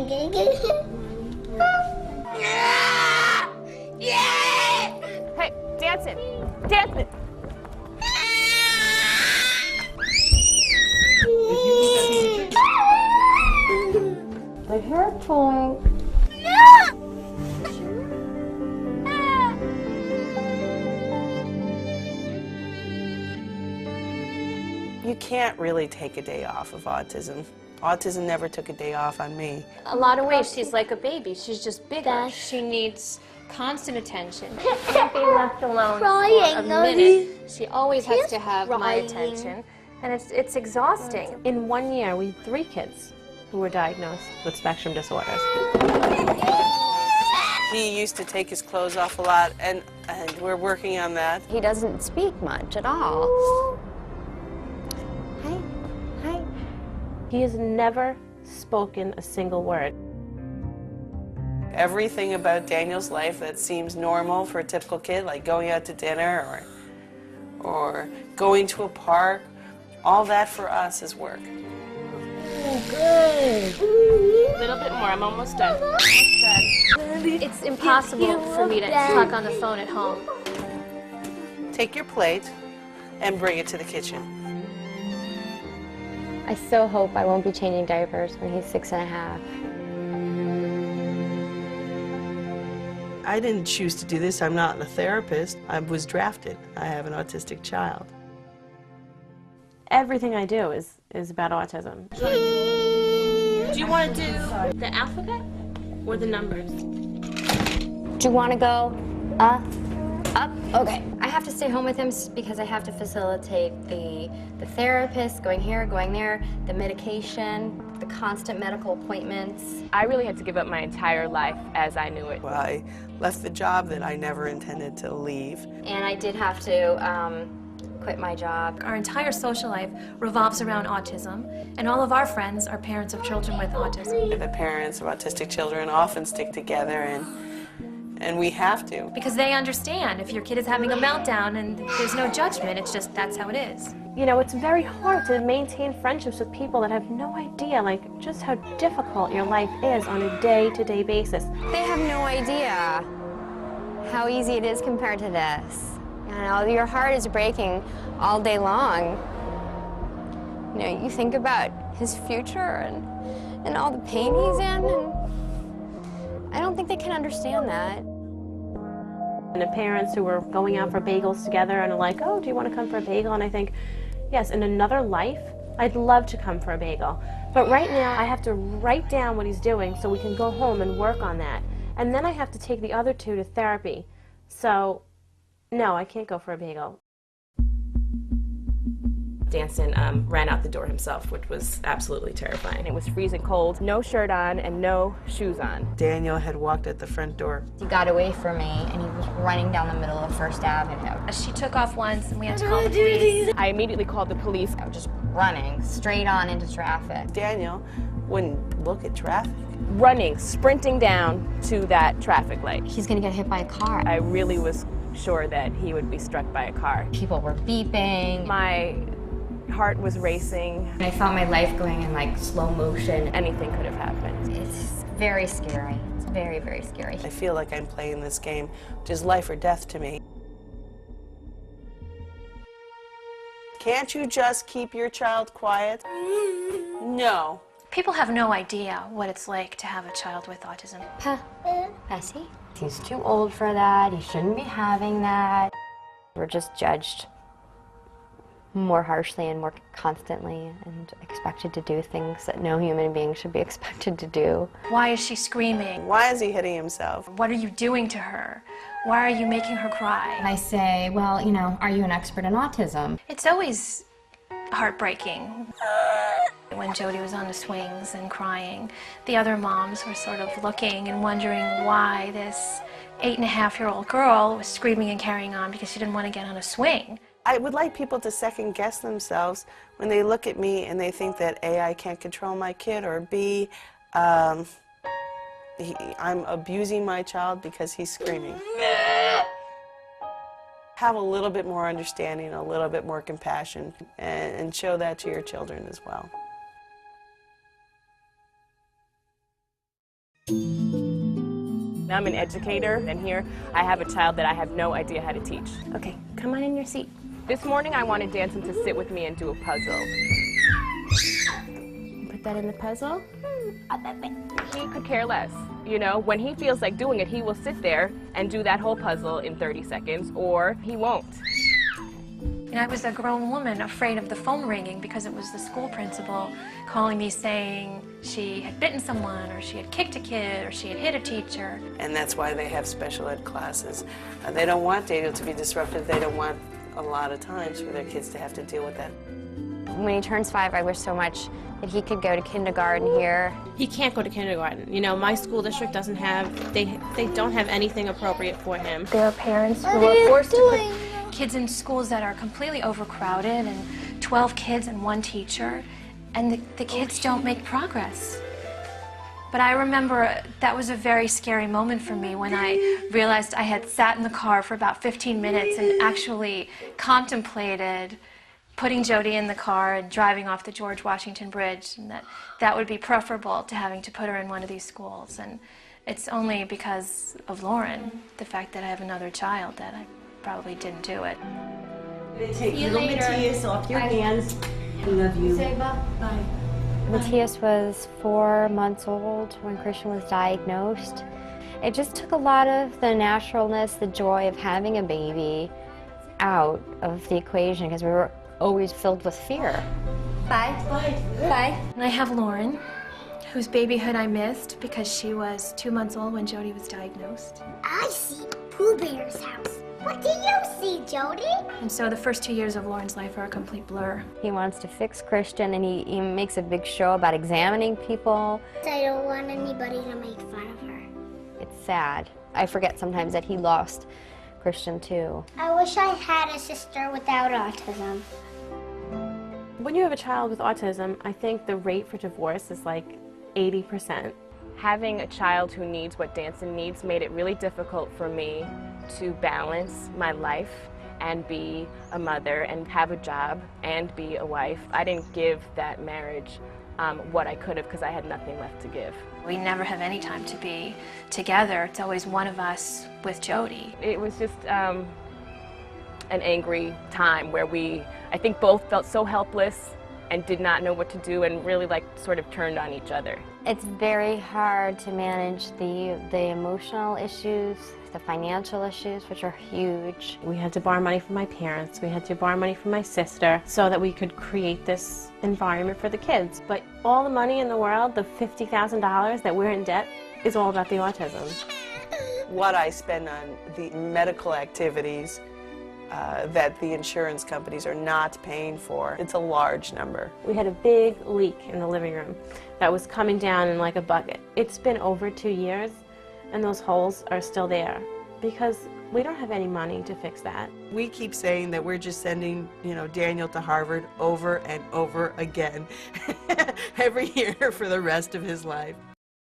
Hey, dancing! Dancing! The hair pulling. You can't really take a day off of autism. Autism never took a day off on me. A lot of ways, she's like a baby. She's just bigger. She needs constant attention. Can't be left alone for a minute. She always has to have my attention, and it's exhausting. In 1 year, we had 3 kids who were diagnosed with spectrum disorders. He used to take his clothes off a lot, and we're working on that. He doesn't speak much at all. Hi. Hi. He has never spoken a single word. Everything about Daniel's life that seems normal for a typical kid, like going out to dinner or going to a park, all that for us is work. Oh, good. A little bit more. I'm almost done. Almost done. It's impossible for me to talk on the phone at home. Take your plate and bring it to the kitchen. I so hope I won't be changing diapers when he's 6½. I didn't choose to do this. I'm not a therapist. I was drafted. I have an autistic child. Everything I do is about autism. Do you want to do the alphabet or the numbers? Do you want to go up? Up? Okay. I have to stay home with him because I have to facilitate the therapist, going here, going there, the medication, the constant medical appointments. I really had to give up my entire life as I knew it. Well, I left the job that I never intended to leave. And I did have to quit my job. Our entire social life revolves around autism, and all of our friends are parents of children with autism. The parents of autistic children often stick together, and we have to. Because they understand if your kid is having a meltdown and there's no judgment, it's just that's how it is. You know, it's very hard to maintain friendships with people that have no idea, like, just how difficult your life is on a day-to-day basis. They have no idea how easy it is compared to this. You know, your heart is breaking all day long. You know, you think about his future and all the pain he's in, and I don't think they can understand that. And the parents who were going out for bagels together and are like, oh, do you want to come for a bagel? And I think, yes, in another life, I'd love to come for a bagel. But right now, I have to write down what he's doing so we can go home and work on that. And then I have to take the other 2 to therapy. So, no, I can't go for a bagel. Danson ran out the door himself, which was absolutely terrifying. It was freezing cold, no shirt on, and no shoes on. Daniel had walked at the front door. He got away from me, and he was running down the middle of First Avenue. She took off once, and we had to call the police. I immediately called the police. I was just running straight on into traffic. Daniel wouldn't look at traffic. Running, sprinting down to that traffic light. He's gonna get hit by a car. I really was sure that he would be struck by a car. People were beeping. My heart was racing. I felt my life going in like slow motion. Anything could have happened. It's very scary. It's very, very scary. I feel like I'm playing this game, which is life or death to me. Can't you just keep your child quiet? No. People have no idea what it's like to have a child with autism. Bessie? He's too old for that. He shouldn't be having that. We're just judged more harshly and more constantly and expected to do things that no human being should be expected to do. Why is she screaming? Why is he hitting himself? What are you doing to her? Why are you making her cry? And I say, well, you know, are you an expert in autism? It's always heartbreaking. When Jody was on the swings and crying, the other moms were sort of looking and wondering why this 8½-year-old girl was screaming and carrying on because she didn't want to get on a swing. I would like people to second guess themselves when they look at me and they think that A, I can't control my kid, or B, I'm abusing my child because he's screaming. Have a little bit more understanding, a little bit more compassion, and show that to your children as well. I'm an educator, and here I have a child that I have no idea how to teach. Okay, come on in your seat. This morning I wanted Danson to sit with me and do a puzzle. Put that in the puzzle. He could care less. You know, when he feels like doing it, he will sit there and do that whole puzzle in 30 seconds, or he won't. And I was a grown woman afraid of the phone ringing because it was the school principal calling me saying she had bitten someone, or she had kicked a kid, or she had hit a teacher. And that's why they have special ed classes. They don't want Daniel to be disruptive. They don't want a lot of times for their kids to have to deal with that. When he turns 5, I wish so much that he could go to kindergarten here. He can't go to kindergarten. You know, my school district doesn't have, they don't have anything appropriate for him. There are parents who are forced to put kids in schools that are completely overcrowded, and 12 kids and 1 teacher, and the kids don't make progress. But I remember that was a very scary moment for me when I realized I had sat in the car for about 15 minutes and actually contemplated putting Jody in the car and driving off the George Washington Bridge, and that would be preferable to having to put her in one of these schools. And it's only because of Lauren, the fact that I have another child, that I probably didn't do it. Take little Matthias off your hands. I love you. Say bye. Matthias was 4 months old when Christian was diagnosed. It just took a lot of the naturalness, the joy of having a baby out of the equation, because we were always filled with fear. Bye. Bye. And I have Lauren, whose babyhood I missed because she was 2 months old when Jody was diagnosed. I see Pooh Bear's house. What do you see, Jody? And so the first 2 years of Lauren's life are a complete blur. He wants to fix Christian, and he makes a big show about examining people. I don't want anybody to make fun of her. It's sad. I forget sometimes that he lost Christian too. I wish I had a sister without autism. When you have a child with autism, I think the rate for divorce is like 80%. Having a child who needs what Danson needs made it really difficult for me to balance my life and be a mother and have a job and be a wife. I didn't give that marriage what I could have, because I had nothing left to give. We never have any time to be together. It's always one of us with Jody. It was just an angry time where I think both felt so helpless and did not know what to do, and really sort of turned on each other. It's very hard to manage the emotional issues, the financial issues, which are huge. We had to borrow money from my parents. We had to borrow money from my sister so that we could create this environment for the kids. But all the money in the world, the $50,000 that we're in debt, is all about the autism. What I spend on the medical activities that the insurance companies are not paying for, it's a large number. We had a big leak in the living room that was coming down in like a bucket. It's been over 2 years, and those holes are still there because we don't have any money to fix that. We keep saying that we're just sending, Daniel to Harvard over and over again every year for the rest of his life.